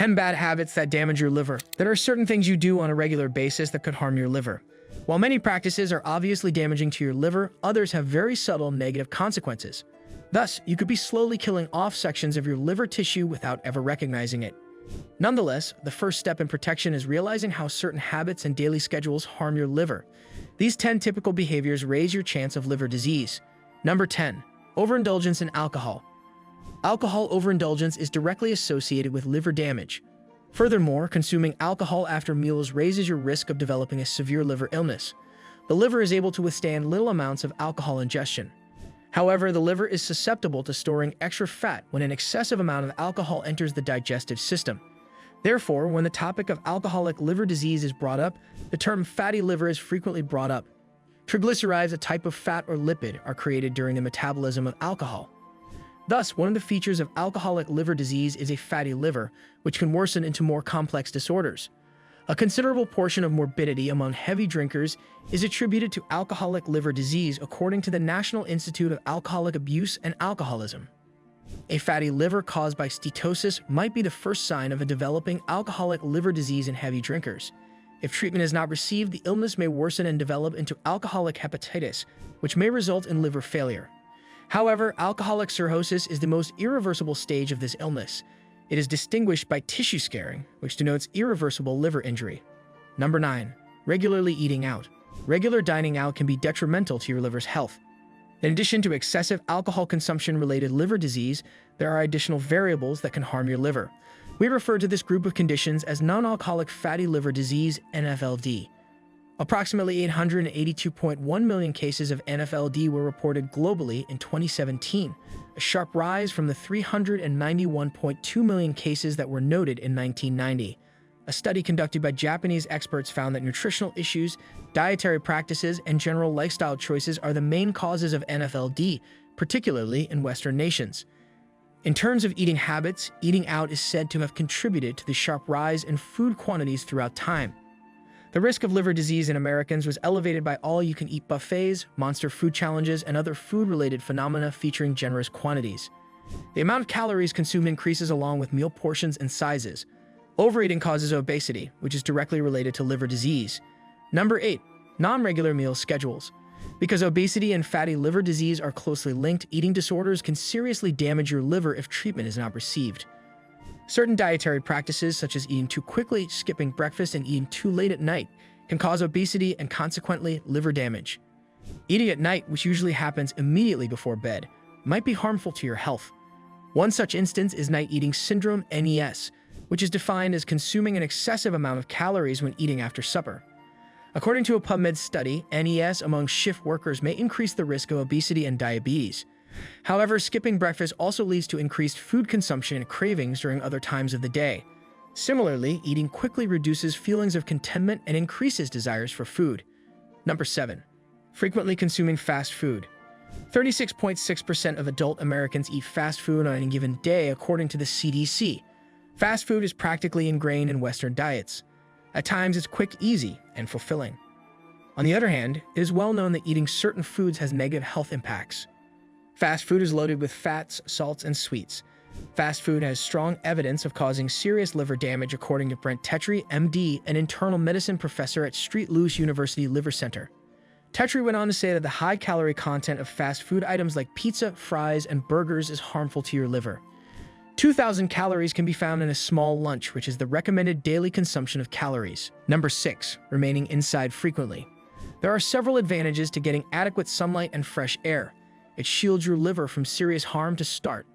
10 bad habits that damage your liver. There are certain things you do on a regular basis that could harm your liver. While many practices are obviously damaging to your liver, others have very subtle negative consequences. Thus, you could be slowly killing off sections of your liver tissue without ever recognizing it. Nonetheless, the first step in protection is realizing how certain habits and daily schedules harm your liver. These 10 typical behaviors raise your chance of liver disease. Number 10. Overindulgence in alcohol. Alcohol overindulgence is directly associated with liver damage. Furthermore, consuming alcohol after meals raises your risk of developing a severe liver illness. The liver is able to withstand little amounts of alcohol ingestion. However, the liver is susceptible to storing extra fat when an excessive amount of alcohol enters the digestive system. Therefore, when the topic of alcoholic liver disease is brought up, the term fatty liver is frequently brought up. Triglycerides, a type of fat or lipid, are created during the metabolism of alcohol. Thus, one of the features of alcoholic liver disease is a fatty liver, which can worsen into more complex disorders. A considerable portion of morbidity among heavy drinkers is attributed to alcoholic liver disease, according to the National Institute of Alcoholic Abuse and Alcoholism. A fatty liver caused by steatosis might be the first sign of a developing alcoholic liver disease in heavy drinkers. If treatment is not received, the illness may worsen and develop into alcoholic hepatitis, which may result in liver failure. However, alcoholic cirrhosis is the most irreversible stage of this illness. It is distinguished by tissue scarring, which denotes irreversible liver injury. Number 9. Regularly eating out. Regular dining out can be detrimental to your liver's health. In addition to excessive alcohol consumption-related liver disease, there are additional variables that can harm your liver. We refer to this group of conditions as non-alcoholic fatty liver disease, NFLD. Approximately 882.1 million cases of NFLD were reported globally in 2017, a sharp rise from the 391.2 million cases that were noted in 1990. A study conducted by Japanese experts found that nutritional issues, dietary practices, and general lifestyle choices are the main causes of NFLD, particularly in Western nations. In terms of eating habits, eating out is said to have contributed to the sharp rise in food quantities throughout time. The risk of liver disease in Americans was elevated by all-you-can-eat buffets, monster food challenges, and other food-related phenomena featuring generous quantities. The amount of calories consumed increases along with meal portions and sizes. Overeating causes obesity, which is directly related to liver disease. Number 8. Non-regular meal schedules. Because obesity and fatty liver disease are closely linked, eating disorders can seriously damage your liver if treatment is not received. Certain dietary practices, such as eating too quickly, skipping breakfast, and eating too late at night, can cause obesity and consequently liver damage. Eating at night, which usually happens immediately before bed, might be harmful to your health. One such instance is night eating syndrome, NES, which is defined as consuming an excessive amount of calories when eating after supper. According to a PubMed study, NES among shift workers may increase the risk of obesity and diabetes. However, skipping breakfast also leads to increased food consumption and cravings during other times of the day. Similarly, eating quickly reduces feelings of contentment and increases desires for food. Number 7. Frequently consuming fast food. 36.6% of adult Americans eat fast food on any given day, according to the CDC. Fast food is practically ingrained in Western diets. At times, it's quick, easy, and fulfilling. On the other hand, it is well known that eating certain foods has negative health impacts. Fast food is loaded with fats, salts, and sweets. Fast food has strong evidence of causing serious liver damage, according to Brent Tetry, MD, an internal medicine professor at St. Louis University Liver Center. Tetry went on to say that the high-calorie content of fast food items like pizza, fries, and burgers is harmful to your liver. 2,000 calories can be found in a small lunch, which is the recommended daily consumption of calories. Number 6. Remaining inside frequently. There are several advantages to getting adequate sunlight and fresh air. It shields your liver from serious harm to start.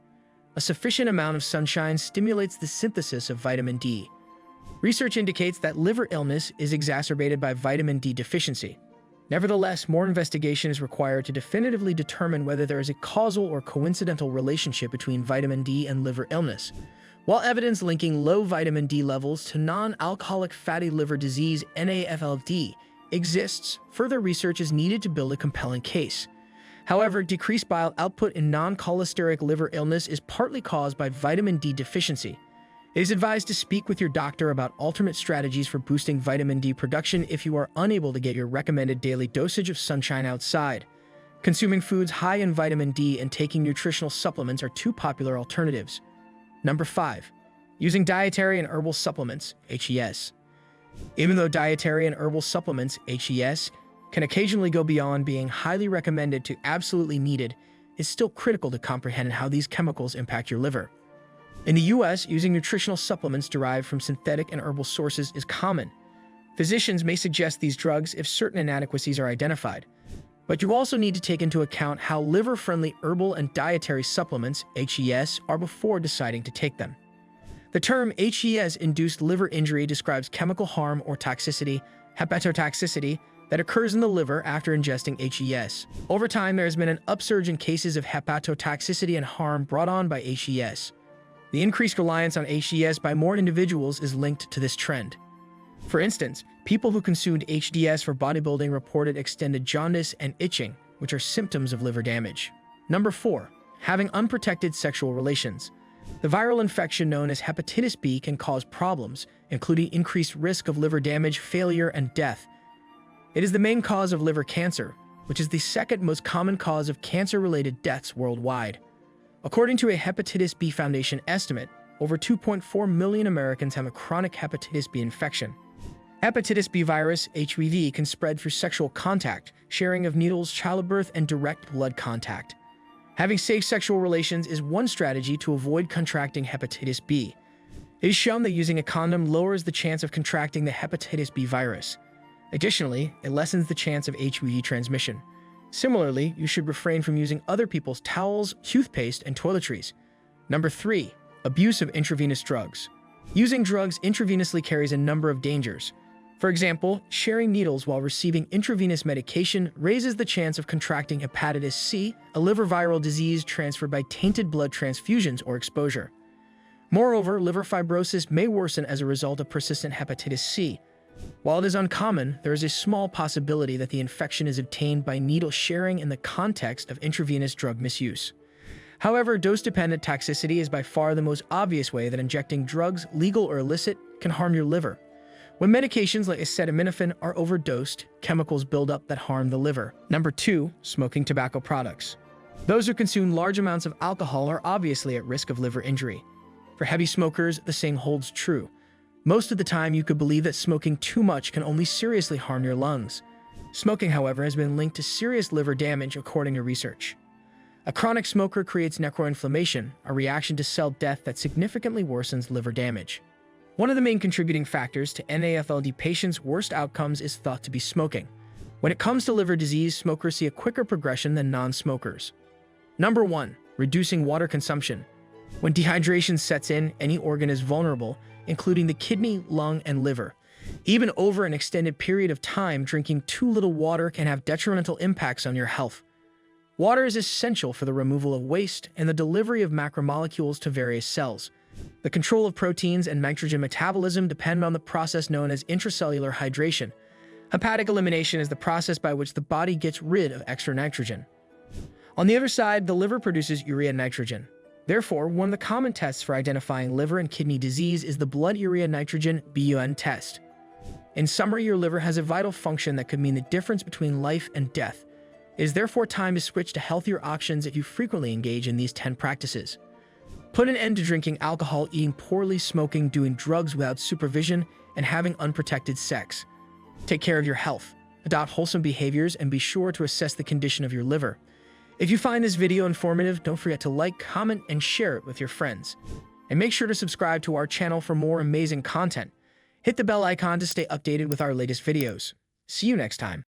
A sufficient amount of sunshine stimulates the synthesis of vitamin D. Research indicates that liver illness is exacerbated by vitamin D deficiency. Nevertheless, more investigation is required to definitively determine whether there is a causal or coincidental relationship between vitamin D and liver illness. While evidence linking low vitamin D levels to non-alcoholic fatty liver disease, NAFLD, exists, further research is needed to build a compelling case. However, decreased bile output in non-cholesteric liver illness is partly caused by vitamin D deficiency. It is advised to speak with your doctor about alternate strategies for boosting vitamin D production if you are unable to get your recommended daily dosage of sunshine outside. Consuming foods high in vitamin D and taking nutritional supplements are two popular alternatives. Number 5. Using dietary and herbal supplements, HES. Even though dietary and herbal supplements, HES, can occasionally go beyond being highly recommended to absolutely needed, it's still critical to comprehend how these chemicals impact your liver. In the US, using nutritional supplements derived from synthetic and herbal sources is common. Physicians may suggest these drugs if certain inadequacies are identified, but you also need to take into account how liver-friendly herbal and dietary supplements, HES, are before deciding to take them. The term HES-induced liver injury describes chemical harm or toxicity, hepatotoxicity, that occurs in the liver after ingesting HES. Over time, there has been an upsurge in cases of hepatotoxicity and harm brought on by HES. The increased reliance on HES by more individuals is linked to this trend. For instance, people who consumed HDS for bodybuilding reported extended jaundice and itching, which are symptoms of liver damage. Number 4. Having unprotected sexual relations. The viral infection known as hepatitis B can cause problems, including increased risk of liver damage, failure, and death. It is the main cause of liver cancer, which is the second most common cause of cancer-related deaths worldwide. According to a Hepatitis B Foundation estimate, over 2.4 million Americans have a chronic hepatitis B infection. Hepatitis B virus, HBV, can spread through sexual contact, sharing of needles, childbirth, and direct blood contact. Having safe sexual relations is one strategy to avoid contracting hepatitis B. It is shown that using a condom lowers the chance of contracting the hepatitis B virus. Additionally, it lessens the chance of HBV transmission. Similarly, you should refrain from using other people's towels, toothpaste, and toiletries. Number 3. Abuse of intravenous drugs. Using drugs intravenously carries a number of dangers. For example, sharing needles while receiving intravenous medication raises the chance of contracting hepatitis C, a liver viral disease transferred by tainted blood transfusions or exposure. Moreover, liver fibrosis may worsen as a result of persistent hepatitis C. While it is uncommon, there is a small possibility that the infection is obtained by needle sharing in the context of intravenous drug misuse. However, dose-dependent toxicity is by far the most obvious way that injecting drugs, legal or illicit, can harm your liver. When medications like acetaminophen are overdosed, chemicals build up that harm the liver. Number 2. Smoking tobacco products. Those who consume large amounts of alcohol are obviously at risk of liver injury. For heavy smokers, the same holds true. Most of the time, you could believe that smoking too much can only seriously harm your lungs. Smoking, however, has been linked to serious liver damage according to research. A chronic smoker creates necroinflammation, a reaction to cell death that significantly worsens liver damage. One of the main contributing factors to NAFLD patients' worst outcomes is thought to be smoking. When it comes to liver disease, smokers see a quicker progression than non-smokers. Number 1. Reducing water consumption. When dehydration sets in, any organ is vulnerable, including the kidney, lung, and liver. Even over an extended period of time, drinking too little water can have detrimental impacts on your health. Water is essential for the removal of waste and the delivery of macromolecules to various cells. The control of proteins and nitrogen metabolism depend on the process known as intracellular hydration. Hepatic elimination is the process by which the body gets rid of extra nitrogen. On the other side, the liver produces urea nitrogen. Therefore, one of the common tests for identifying liver and kidney disease is the blood urea nitrogen (BUN) test. In summary, your liver has a vital function that could mean the difference between life and death. It is therefore time to switch to healthier options if you frequently engage in these 10 practices. Put an end to drinking alcohol, eating poorly, smoking, doing drugs without supervision, and having unprotected sex. Take care of your health, adopt wholesome behaviors, and be sure to assess the condition of your liver. If you find this video informative, don't forget to like, comment, and share it with your friends. And make sure to subscribe to our channel for more amazing content. Hit the bell icon to stay updated with our latest videos. See you next time.